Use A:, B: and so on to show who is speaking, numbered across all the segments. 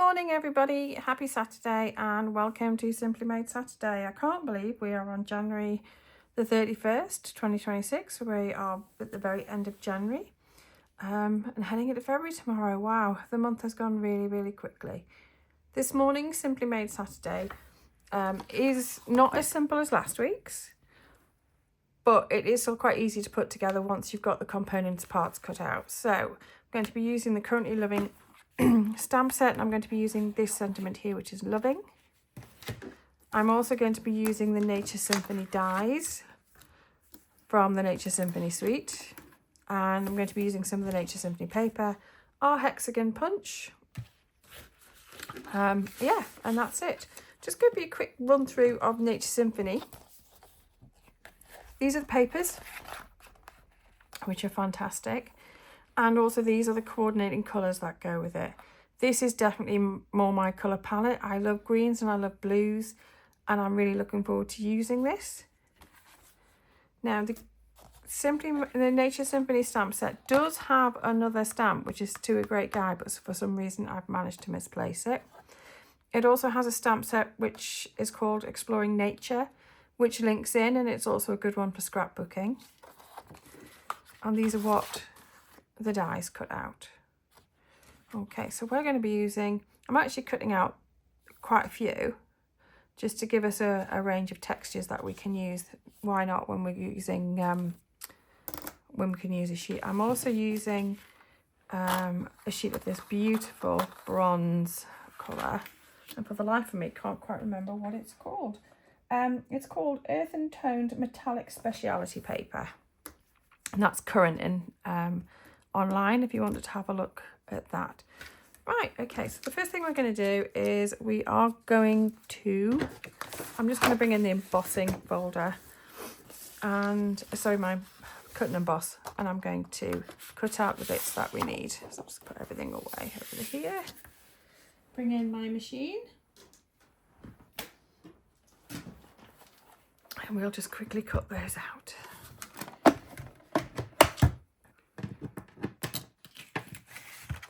A: Morning everybody, happy Saturday and welcome to Simply Made Saturday. I can't believe we are on January the 31st, 2026. We are at the very end of January and heading into February tomorrow. Wow, the month has gone really quickly. This morning, Simply Made Saturday is not as simple as last week's, but it is still quite easy to put together once you've got the components parts cut out. So I'm going to be using the Currently Loving stamp set, and I'm going to be using this sentiment here, which is loving. I'm also going to be using the Nature Symphony dies from the Nature Symphony suite, and I'm going to be using some of the Nature Symphony paper, our hexagon punch. Yeah, and that's it. Just going to be a quick run through of Nature Symphony. These are the papers, which are fantastic. And also these are the coordinating colours that go with it. This is definitely more my colour palette. I love greens and I love blues, and I'm really looking forward to using this. Now the Nature Symphony stamp set does have another stamp, which is To a Great Guy, but for some reason I've managed to misplace it. It also has a stamp set which is called Exploring Nature, which links in, and it's also a good one for scrapbooking. And these are what the dies cut out. Okay, so we're going to be using, I'm actually cutting out quite a few just to give us a range of textures that we can use. Why not when we're using when we can use a sheet. I'm also using a sheet of this beautiful bronze colour, and for the life of me can't quite remember what it's called. It's called Earthy Toned Metallic Speciality Paper, and that's current in online if you wanted to have a look at that. Right, okay, so the first thing we're going to do is I'm just going to bring in the embossing folder and my cut and emboss, and I'm going to cut out the bits that we need. So I'll just put everything away over here, bring in my machine, and we'll just quickly cut those out.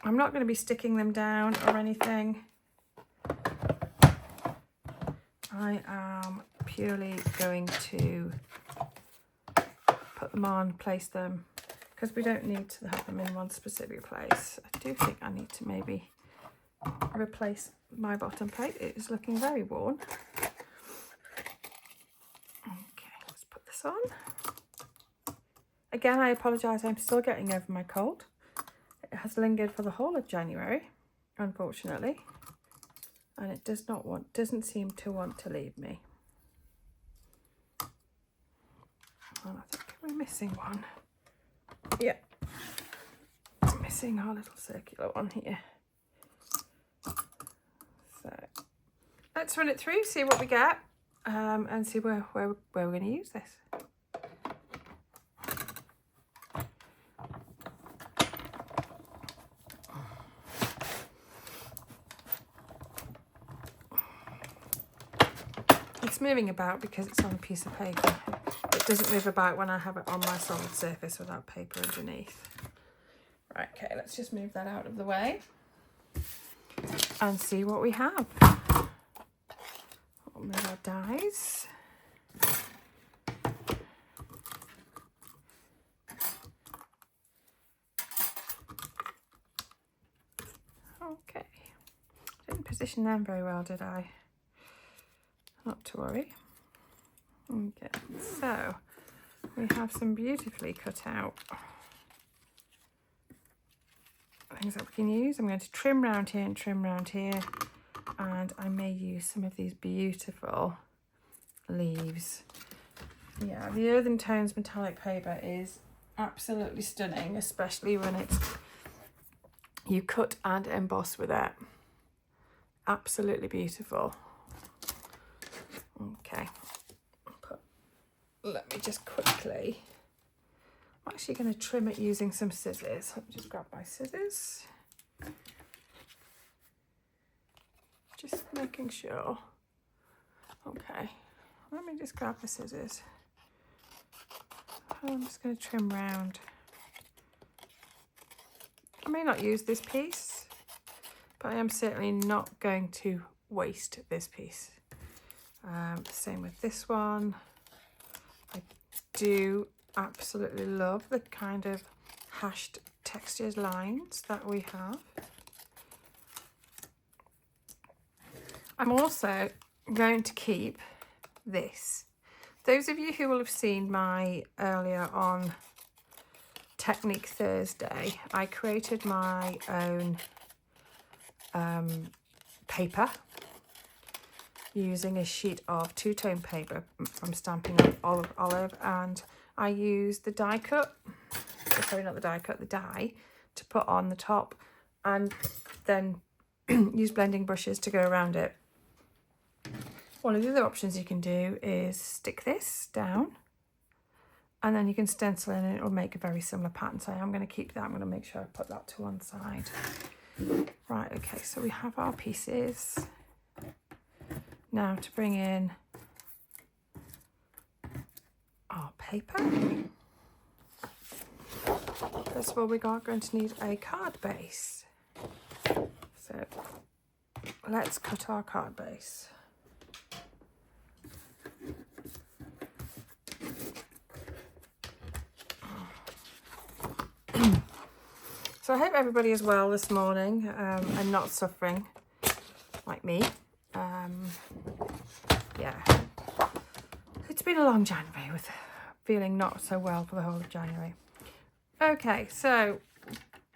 A: I'm not going to be sticking them down or anything. I am purely going to put them on, place them, because we don't need to have them in one specific place. I do think I need to maybe replace my bottom plate. It is looking very worn. Okay, let's put this on. Again, I apologise, I'm still getting over my cold. It has lingered for the whole of January, unfortunately, and it doesn't seem to want to leave me. And I think we're missing one. Yeah, we're missing our little circular one here. So let's run it through, see what we get, and see where we're going to use this. It's moving about because it's on a piece of paper. It doesn't move about when I have it on my solid surface without paper underneath. Right, okay, let's just move that out of the way and see what we have. We'll move our dies. Okay, didn't position them very well, did I? Not to worry. Okay, so we have some beautifully cut out things that we can use. I'm going to trim round here and trim round here, and I may use some of these beautiful leaves. Yeah, the Earthy Tones metallic paper is absolutely stunning, especially when you cut and emboss with it. Absolutely beautiful. Okay, let me just quickly, I'm actually going to trim it using some scissors. Let me just grab my scissors. Just making sure. Okay, let me just grab the scissors. I'm just going to trim round. I may not use this piece but I am certainly not going to waste this piece. Same with this one. I do absolutely love the kind of hashed textured lines that we have. I'm also going to keep this. Those of you who will have seen my earlier on Technique Thursday, I created my own paper using a sheet of two-tone paper from Stampin' Up olive, and I used the die cut, sorry, not the die cut, the die to put on the top, and then use blending brushes to go around it. One of the other options you can do is stick this down, and then you can stencil in and it will make a very similar pattern. So I'm going to keep that. I'm going to make sure I put that to one side. Right, okay, so we have our pieces. Now to bring in our paper. First of all, we are going to need a card base. So let's cut our card base. So I hope everybody is well this morning and not suffering like me. Yeah, it's been a long January with feeling not so well for the whole of January. Okay, so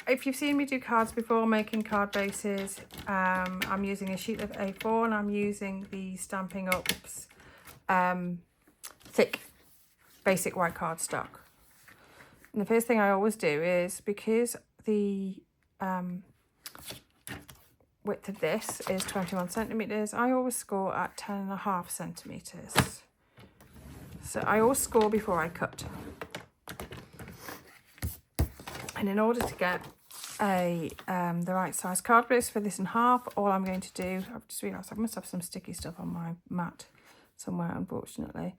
A: if you've seen me do cards before, making card bases, I'm using a sheet of A4 and I'm using the Stampin' Up's thick basic white cardstock. And the first thing I always do is, because the width of this is 21 centimetres, I always score at 10.5 centimetres. So I always score before I cut. And in order to get the right size card base for this in half, all I'm going to do, I've just realised I must have some sticky stuff on my mat somewhere, unfortunately.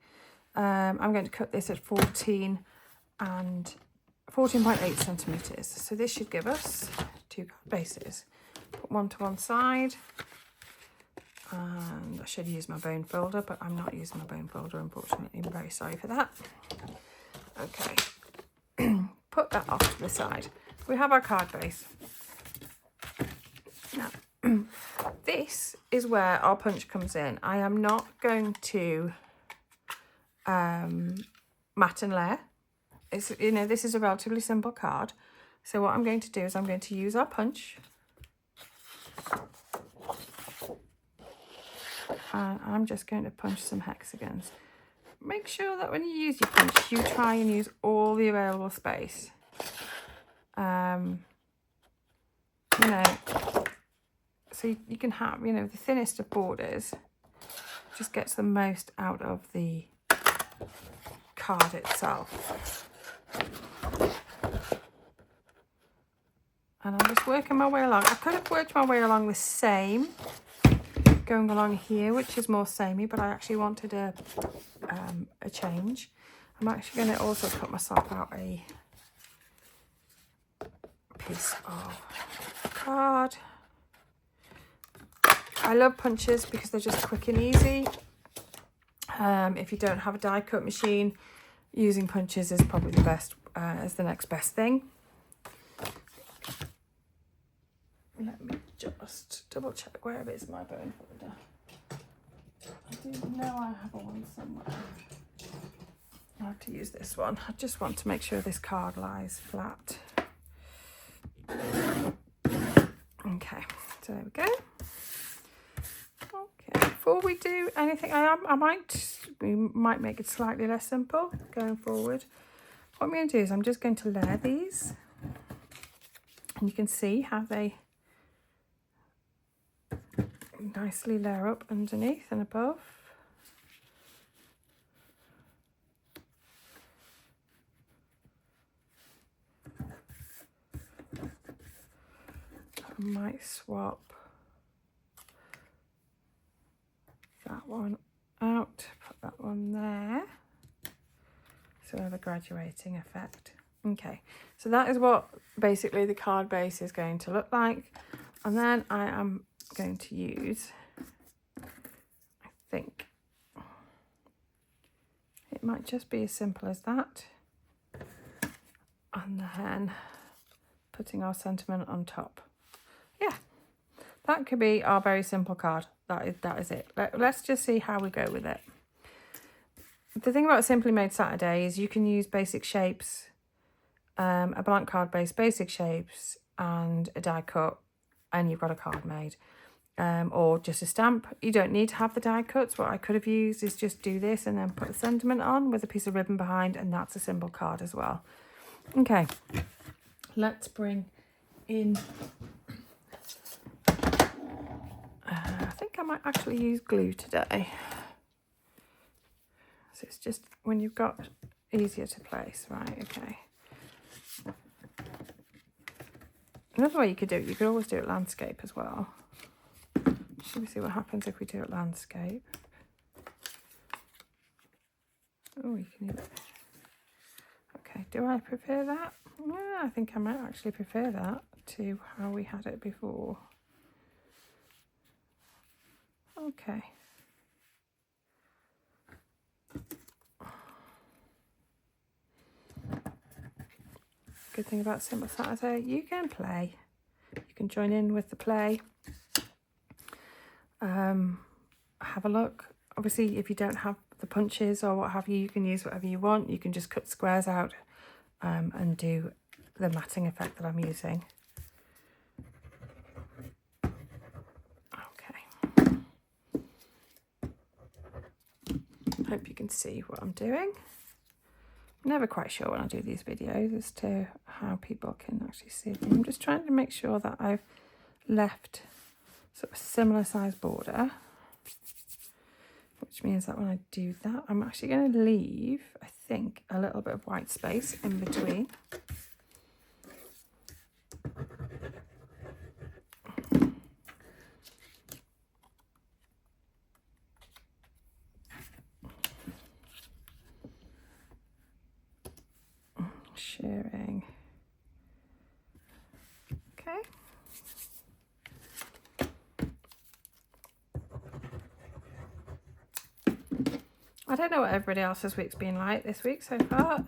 A: I'm going to cut this at 14.8 centimetres. So this should give us two card bases. Put one to one side, and I should use my bone folder, but I'm not using my bone folder, unfortunately. I'm very sorry for that. Okay, put that off to the side. We have our card base. Now, this is where our punch comes in. I am not going to mat and layer. It's, you know, this is a relatively simple card. So what I'm going to do is I'm going to use our punch. And I'm just going to punch some hexagons. Make sure that when you use your punch, you try and use all the available space. You know, so you can have, you know, the thinnest of borders just gets the most out of the card itself. And I'm just working my way along. I could have worked my way along the same, going along here, which is more samey, but I actually wanted a change. I'm actually going to also cut myself out a piece of card. I love punches because they're just quick and easy. If you don't have a die cut machine, using punches is probably the best, is the next best thing. Let me just double check where is my bone folder. I do know I have one somewhere. I have to use this one. I just want to make sure this card lies flat. Okay, so there we go. Okay, before we do anything, we might make it slightly less simple going forward. What I'm going to do is I'm just going to layer these, and you can see how they nicely layer up underneath and above. I might swap that one out, put that one there, so we have a graduating effect. Okay, so that is what basically the card base is going to look like. And then I am going to use, I think, it might just be as simple as that. And then putting our sentiment on top. Yeah, that could be our very simple card. That is it. Let's just see how we go with it. The thing about Simply Made Saturday is you can use basic shapes, a blank card base, basic shapes, and a die cut, and you've got a card made. Or just a stamp. You don't need to have the die cuts. What I could have used is just do this and then put the sentiment on with a piece of ribbon behind, and that's a simple card as well. Okay, let's bring in, I think I might actually use glue today. So it's just when you've got easier to place, right, okay. Another way you could do it, you could always do it landscape as well. Should we see what happens if we do it landscape? Oh, you can either... Okay, do I prefer that? Yeah, I think I might actually prefer that to how we had it before. Okay. Good thing about Simple Saturday, you can play. You can join in with the play. Have a look. Obviously, if you don't have the punches or what have you, you can use whatever you want. You can just cut squares out and do the matting effect that I'm using. Okay. Hope you can see what I'm doing. I'm never quite sure when I do these videos as to how people can actually see them. I'm just trying to make sure that I've left sort of similar size border, which means that when I do that, I'm actually going to leave, I think, a little bit of white space in between. Sharing. Okay. I don't know what everybody else's week's been like this week so far.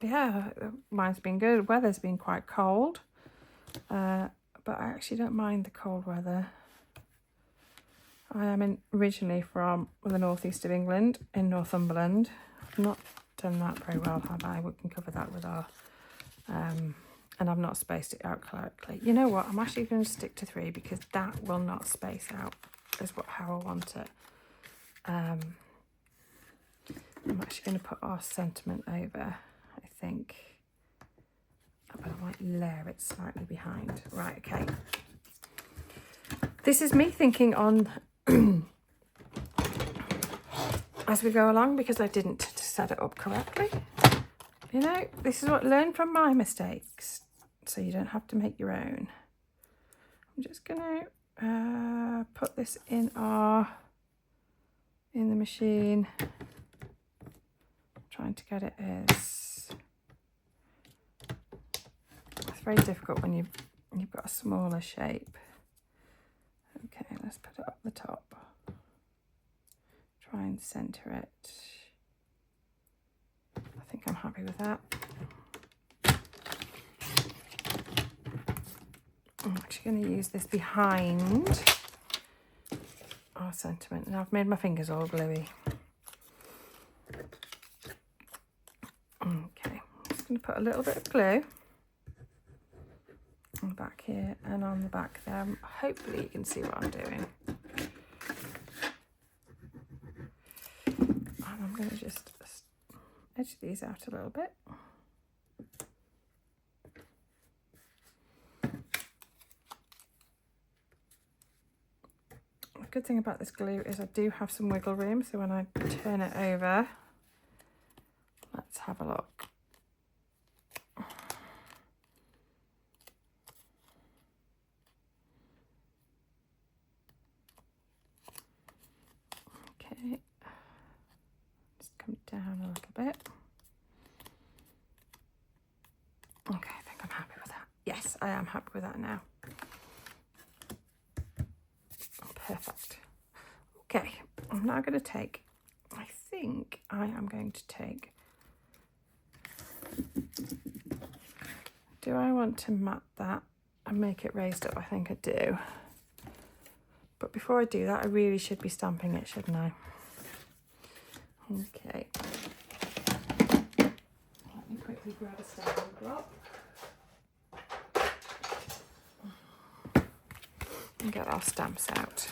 A: Yeah, mine's been good. Weather's been quite cold, but I actually don't mind the cold weather. I am originally from the northeast of England, in Northumberland. I've not done that very well, have I? We can cover that with our... and I've not spaced it out correctly. You know what? I'm actually going to stick to 3 because that will not space out as how I want it. I'm actually going to put our sentiment over, I think. But I might layer it slightly behind. Right, okay. This is me thinking on as we go along because I didn't set it up correctly. You know, this is what learn from my mistakes so you don't have to make your own. I'm just going to put this in the machine. Trying to get it as... It's very difficult when you've got a smaller shape. Okay, let's put it up the top. Try and centre it. I think I'm happy with that. I'm actually going to use this behind our sentiment. And I've made my fingers all gluey. Okay, I'm just going to put a little bit of glue on the back here and on the back there. Hopefully you can see what I'm doing. And I'm going to just edge these out a little bit. The good thing about this glue is I do have some wiggle room, so when I turn it over, let's have a look. Okay, just come down a little bit. Okay, I think I'm happy with that. Yes, I am happy with that now. Perfect. Okay, I'm now going to take, I think I am going to take, do I want to mat that and make it raised up? I think I do. But before I do that, I really should be stamping it, shouldn't I? Okay. Let me quickly grab a stamping block and get our stamps out.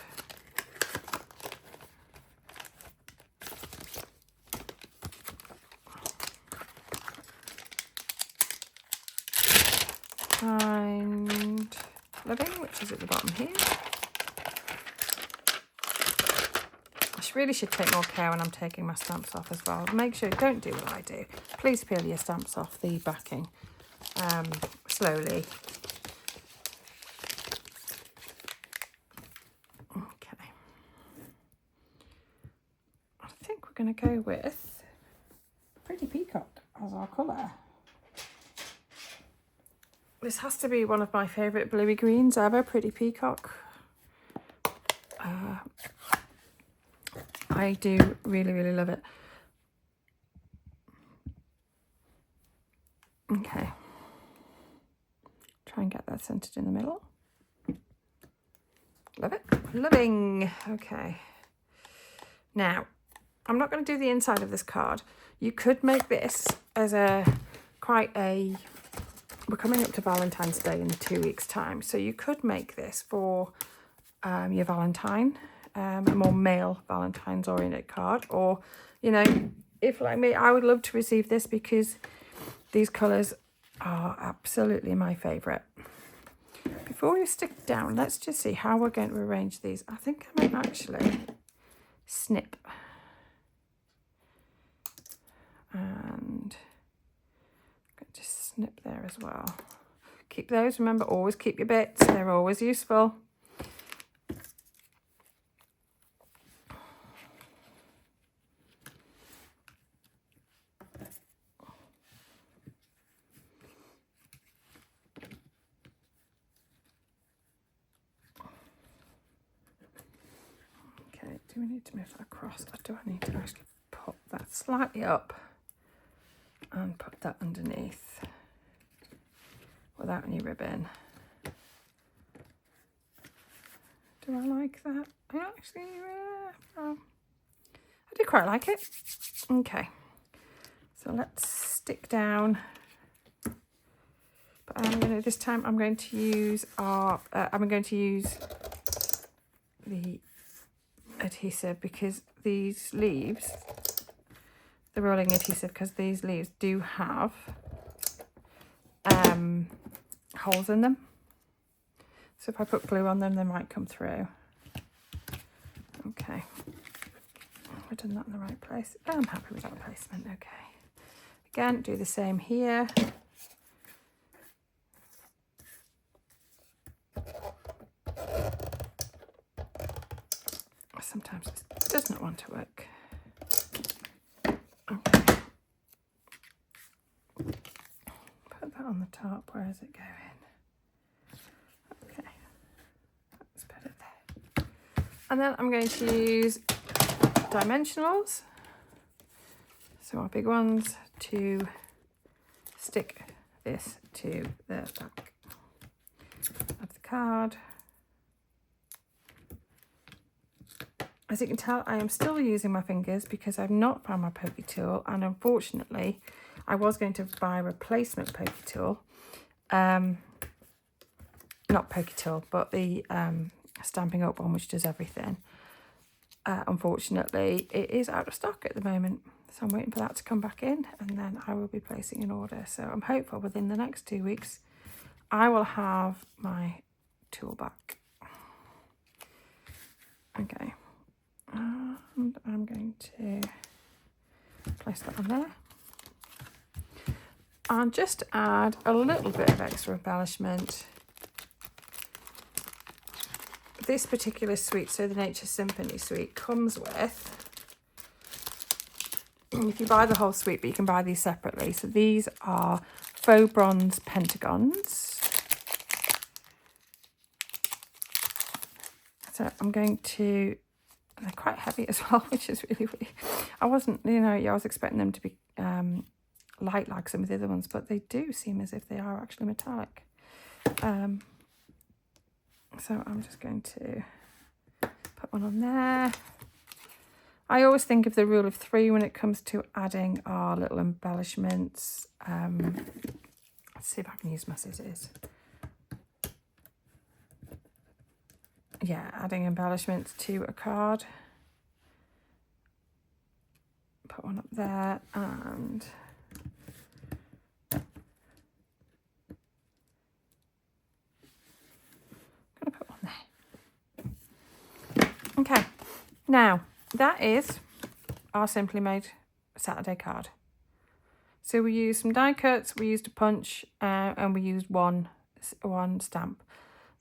A: And living, which is at the bottom here. I really should take more care when I'm taking my stamps off as well. Make sure, don't do what I do. Please peel your stamps off the backing slowly. Okay. I think we're going to go with Pretty Peacock as our colour. This has to be one of my favourite bluey greens ever, Pretty Peacock. I do really, really love it. Okay. Try and get that centered in the middle. Love it. Loving. Okay. Now, I'm not going to do the inside of this card. You could make this as we're coming up to Valentine's Day in 2 weeks' time. So you could make this for your Valentine, a more male Valentine's oriented card. Or, you know, if like me, I would love to receive this because these colours are absolutely my favourite. Before we stick down, let's just see how we're going to arrange these. I think I might actually snip. And just snip there as well. Keep those, remember, always keep your bits. They're always useful. Okay, do we need to move that across, or do I need to actually put that slightly up and put that underneath without any ribbon? Do I like that? I actually, I do quite like it. Okay, so let's stick down. But I'm going to, this time I'm going to use the adhesive, because these leaves, the rolling adhesive, because these leaves do have holes in them. So if I put glue on them, they might come through. Okay. I've done that in the right place. I'm happy with that placement. Okay. Again, do the same here. Sometimes it does not want to work. Okay. Put that on the top. Where is it going? Okay. Let's put it there. And then I'm going to use dimensionals. So our big ones to stick this to the back of the card. As you can tell, I am still using my fingers because I've not found my pokey tool, and unfortunately I was going to buy a replacement pokey tool, not pokey tool, but the Stampin' Up one, which does everything. Unfortunately it is out of stock at the moment, so I'm waiting for that to come back in, and then I will be placing an order. So I'm hopeful within the next 2 weeks I will have my tool back. Okay. And I'm going to place that on there and just add a little bit of extra embellishment. This particular suite, so the Nature Symphony suite, comes with, if you buy the whole suite, but you can buy these separately. So these are faux bronze pentagons. So I'm going to, they're quite heavy as well, which is really weird. I wasn't, I was expecting them to be light like some of the other ones, but they do seem as if they are actually metallic. So I'm just going to put one on there. I always think of the rule of 3 when it comes to adding our little embellishments. Let's see if I can use my scissors. Yeah, adding embellishments to a card. Put one up there and I'm going to put one there. Okay, now that is our Simply Made Saturday card. So we used some die cuts, we used a punch, and we used one stamp.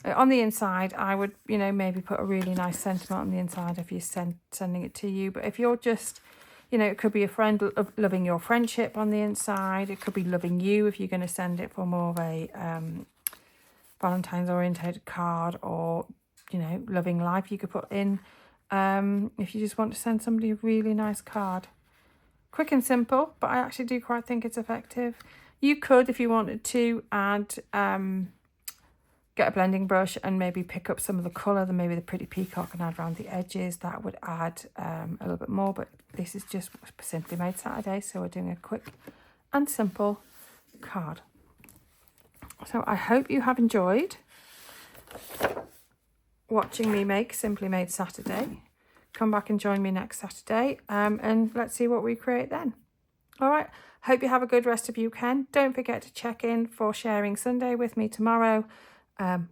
A: On the inside, I would, maybe put a really nice sentiment on the inside if you're sending it to you. But if you're just, it could be a friend loving your friendship on the inside. It could be loving you if you're going to send it for more of a Valentine's orientated card, or, loving life you could put in. If you just want to send somebody a really nice card. Quick and simple, but I actually do quite think it's effective. You could, if you wanted to, add, get a blending brush and maybe pick up some of the colour, then maybe the pretty peacock and add around the edges. That would add a little bit more, but this is just Simply Made Saturday, so we're doing a quick and simple card. So I hope you have enjoyed watching me make Simply Made Saturday. Come back and join me next Saturday, and let's see what we create then. All right, hope you have a good rest of your weekend. Don't forget to check in for Sharing Sunday with me tomorrow. I'm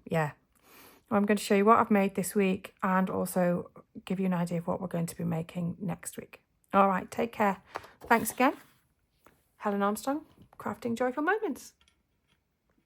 A: going to show you what I've made this week and also give you an idea of what we're going to be making next week. All right, take care. Thanks again. Helen Armstrong, Crafting Joyful Moments.